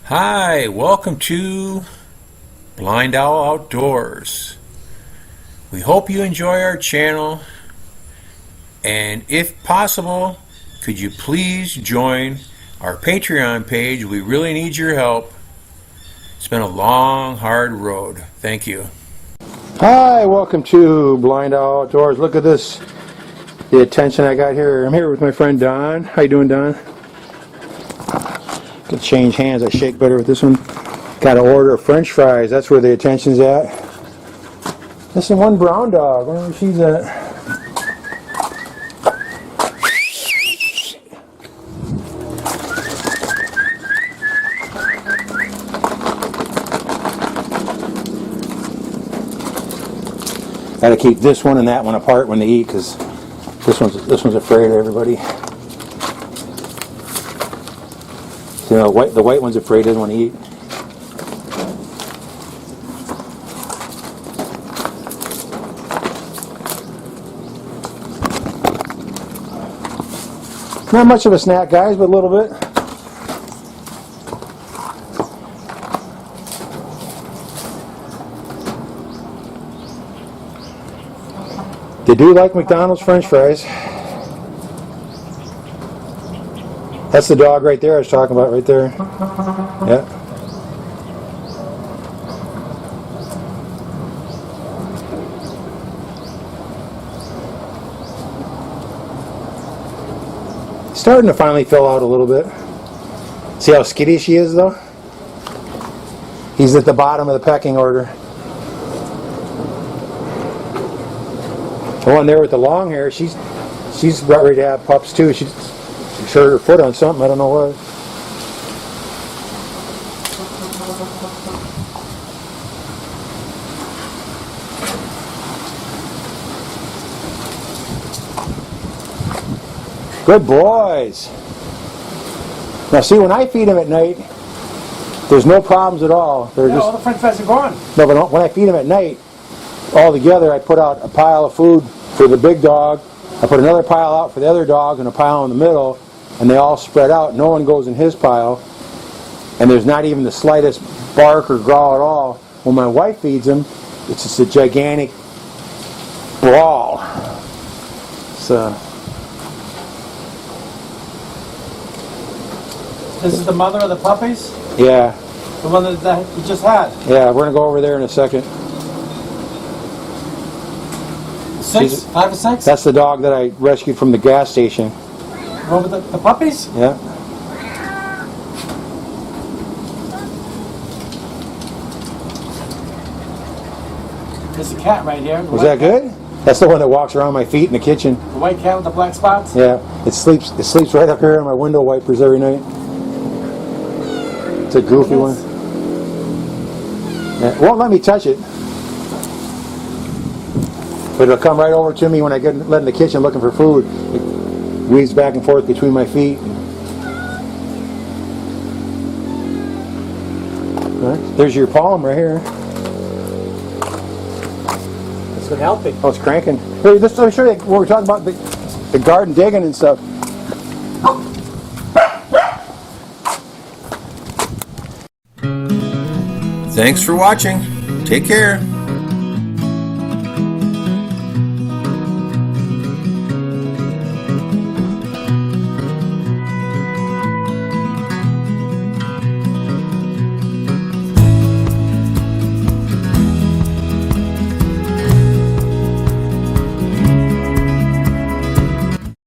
Hi, welcome to BlindOwl Outdoors. We hope you enjoy our channel, and if possible, could you please join our Patreon page? We really need your help. It's been a long, hard road. Thank you. Hi, welcome to BlindOwl Outdoors. Look at this, the attention I got here. I'm here with my friend Don. How you doing, Don? Could change hands. I shake better with this one. Got to order French fries. That's where the attention's at. This is one brown dog. I wonder where she's at. Got to keep this one and that one apart when they eat, because this one's afraid of everybody. You know, the white one's afraid, doesn't want to eat. Not much of a snack, guys, but a little bit. They do like McDonald's French fries. That's the dog right there I was talking about, right there. Yeah. Starting to finally fill out a little bit. See how skitty she is, though? He's at the bottom of the pecking order. The one there with the long hair, she's about ready to have pups too. She hurt her foot on something, I don't know what. Good boys. Now see, when I feed them at night, there's no problems at all. They're just, all the French fries are gone. No, but when I feed them at night, all together I put out a pile of food for the big dog. I put another pile out for the other dog and a pile in the middle, and they all spread out. No one goes in his pile, and there's not even the slightest bark or growl at all. When my wife feeds them, it's just a gigantic brawl. So This is the mother of the puppies? yeah. The one that you just had? Yeah, we're going to go over there in a second. 6? 5 or 6? That's the dog that I rescued from the gas station. Over the puppies? Yeah. There's a cat right here. Was that good? That's the one that walks around my feet in the kitchen. The white cat with the black spots? Yeah. It sleeps right up here on my window wipers every night. It's a goofy one. Yeah, it won't let me touch it. But it'll come right over to me when I get let in the kitchen looking for food. It weaves back and forth between my feet. Right. There's your palm right here. It's been helping. Oh, it's cranking. Hey, let me show you what we're talking about, the garden digging and stuff. Thanks for watching. Take care.